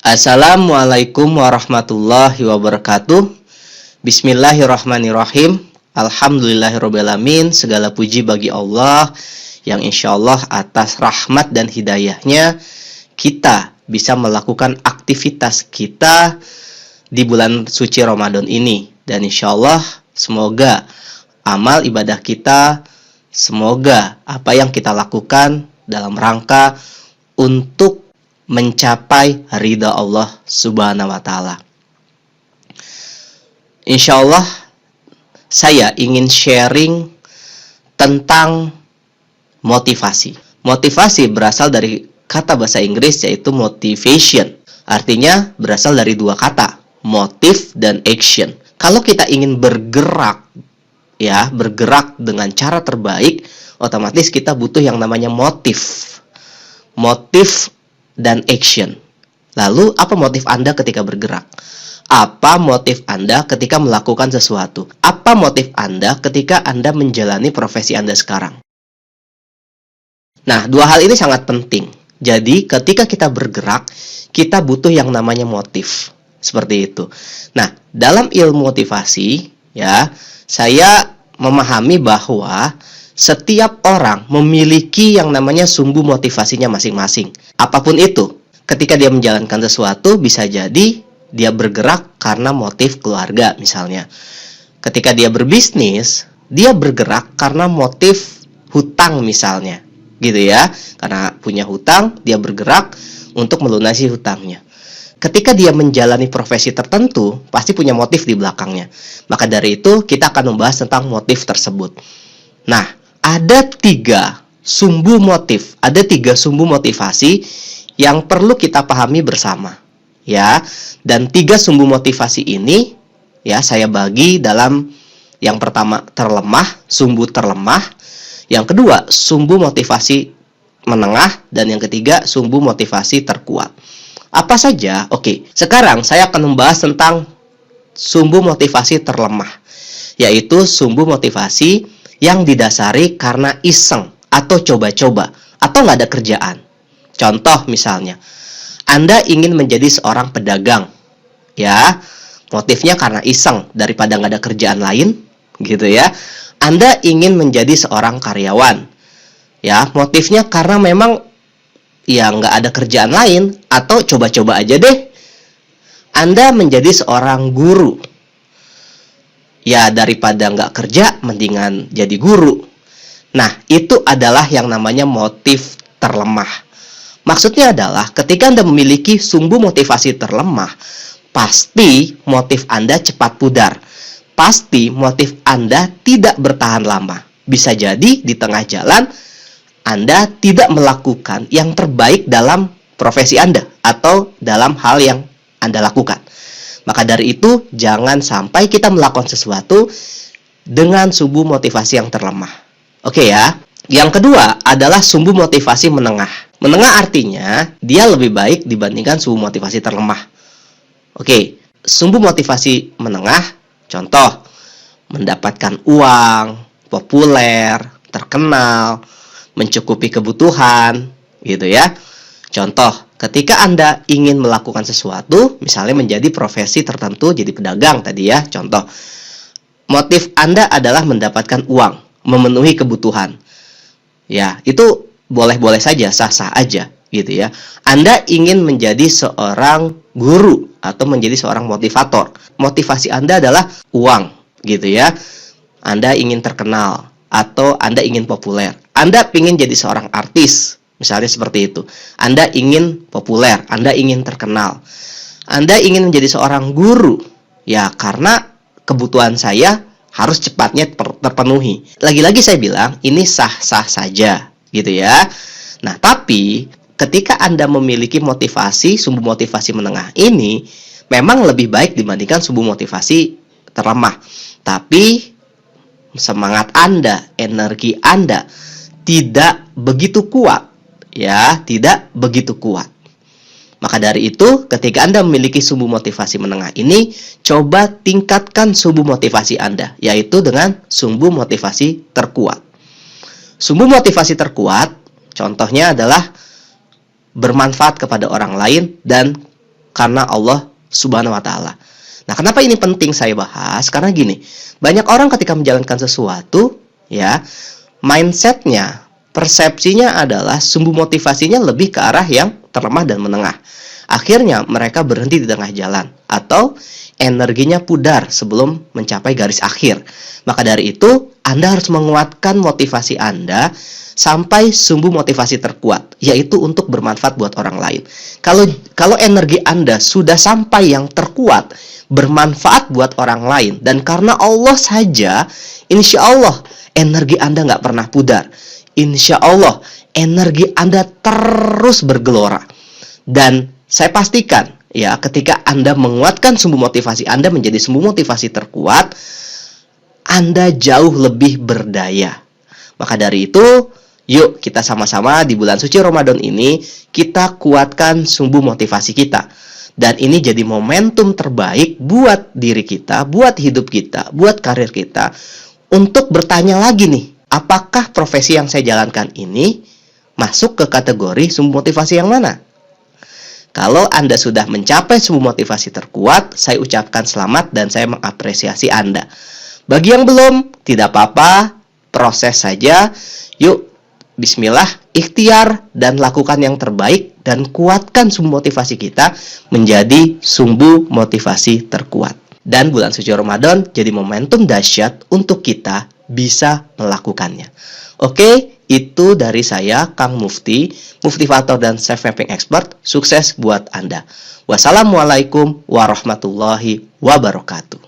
Assalamualaikum warahmatullahi wabarakatuh. Bismillahirrahmanirrahim. Alhamdulillahirrabbilalamin. Segala puji bagi Allah yang insyaallah atas rahmat dan hidayahnya kita bisa melakukan aktivitas kita di bulan suci Ramadan ini. Dan insyaallah semoga amal ibadah kita, semoga apa yang kita lakukan dalam rangka untuk mencapai ridha Allah Subhanahu wa taala. Insyaallah saya ingin sharing tentang motivasi. Motivasi berasal dari kata bahasa Inggris yaitu motivation. Artinya berasal dari dua kata, motive dan action. Kalau kita ingin bergerak dengan cara terbaik, otomatis kita butuh yang namanya motif. Motif dan action. Lalu, apa motif Anda ketika bergerak? Apa motif Anda ketika melakukan sesuatu? Apa motif Anda ketika Anda menjalani profesi Anda sekarang? Nah, dua hal ini sangat penting. Jadi, ketika kita bergerak, kita butuh yang namanya motif. Seperti itu. Nah, dalam ilmu motivasi, saya memahami bahwa setiap orang memiliki yang namanya sumbu motivasinya masing-masing. Apapun itu, ketika dia menjalankan sesuatu, bisa jadi dia bergerak karena motif keluarga misalnya. Ketika dia berbisnis, dia bergerak karena motif hutang misalnya. Gitu ya. Karena punya hutang, dia bergerak untuk melunasi hutangnya. Ketika dia menjalani profesi tertentu, pasti punya motif di belakangnya. Maka dari itu, kita akan membahas tentang motif tersebut. Nah, ada tiga sumbu motif, ada tiga sumbu motivasi yang perlu kita pahami bersama, Dan tiga sumbu motivasi ini, saya bagi dalam yang pertama terlemah, sumbu terlemah, yang kedua sumbu motivasi menengah, dan yang ketiga sumbu motivasi terkuat. Apa saja? Oke, sekarang saya akan membahas tentang sumbu motivasi terlemah, yaitu sumbu motivasi yang didasari karena iseng atau coba-coba atau nggak ada kerjaan. Contoh misalnya, Anda ingin menjadi seorang pedagang, motifnya karena iseng daripada nggak ada kerjaan lain, gitu ya. Anda ingin menjadi seorang karyawan, motifnya karena memang nggak ada kerjaan lain atau coba-coba aja deh. Anda menjadi seorang guru, daripada nggak kerja, mendingan jadi guru. Nah, itu adalah yang namanya motif terlemah. Maksudnya adalah, ketika Anda memiliki sumbu motivasi terlemah, pasti motif Anda cepat pudar. Pasti motif Anda tidak bertahan lama. Bisa jadi di tengah jalan, Anda tidak melakukan yang terbaik dalam profesi Anda atau dalam hal yang Anda lakukan. Maka dari itu, jangan sampai kita melakukan sesuatu dengan sumbu motivasi yang terlemah. Oke ya. Yang kedua adalah sumbu motivasi menengah. Menengah artinya, dia lebih baik dibandingkan sumbu motivasi terlemah. Oke, sumbu motivasi menengah, contoh, mendapatkan uang, populer, terkenal, mencukupi kebutuhan, gitu ya. Contoh, ketika Anda ingin melakukan sesuatu, misalnya menjadi profesi tertentu, jadi pedagang tadi ya, contoh. Motif Anda adalah mendapatkan uang, memenuhi kebutuhan. Itu boleh-boleh saja, sah-sah aja, gitu ya. Anda ingin menjadi seorang guru atau menjadi seorang motivator. Motivasi Anda adalah uang, gitu ya. Anda ingin terkenal atau Anda ingin populer. Anda ingin jadi seorang artis. Misalnya seperti itu. Anda ingin populer, Anda ingin terkenal. Anda ingin menjadi seorang guru. Karena kebutuhan saya harus cepatnya terpenuhi. Lagi-lagi saya bilang, ini sah-sah saja, gitu ya. Nah, tapi ketika Anda memiliki motivasi, sumbu motivasi menengah ini, memang lebih baik dibandingkan sumbu motivasi terlemah. Tapi semangat Anda, energi Anda tidak begitu kuat. Tidak begitu kuat. Maka dari itu, ketika Anda memiliki sumbu motivasi menengah ini, coba tingkatkan sumbu motivasi Anda, yaitu dengan sumbu motivasi terkuat. Sumbu motivasi terkuat, contohnya adalah bermanfaat kepada orang lain dan karena Allah Subhanahu wa Ta'ala. Nah, kenapa ini penting saya bahas? Karena gini, banyak orang ketika menjalankan sesuatu, ya, mindsetnya, persepsinya adalah sumbu motivasinya lebih ke arah yang terlemah dan menengah. Akhirnya mereka berhenti di tengah jalan atau energinya pudar sebelum mencapai garis akhir. Maka dari itu, Anda harus menguatkan motivasi Anda sampai sumbu motivasi terkuat, yaitu untuk bermanfaat buat orang lain. Kalau energi Anda sudah sampai yang terkuat, bermanfaat buat orang lain, dan karena Allah saja, insya Allah energi Anda nggak pernah pudar. Insya Allah energi Anda terus bergelora. Dan saya pastikan, ya, ketika Anda menguatkan sumbu motivasi Anda menjadi sumbu motivasi terkuat, Anda jauh lebih berdaya. Maka dari itu, yuk kita sama-sama di bulan suci Ramadan ini, kita kuatkan sumbu motivasi kita. Dan ini jadi momentum terbaik buat diri kita, buat hidup kita, buat karir kita, untuk bertanya lagi nih, apakah profesi yang saya jalankan ini masuk ke kategori sumbu motivasi yang mana? Kalau Anda sudah mencapai sumbu motivasi terkuat, saya ucapkan selamat dan saya mengapresiasi Anda. Bagi yang belum, tidak apa-apa, proses saja. Yuk, bismillah, ikhtiar dan lakukan yang terbaik dan kuatkan sumbu motivasi kita menjadi sumbu motivasi terkuat. Dan bulan suci Ramadan jadi momentum dahsyat untuk kita bisa melakukannya. Oke, itu dari saya, Kang Mufti, motivator dan self-mapping expert. Sukses buat Anda. Wassalamualaikum warahmatullahi wabarakatuh.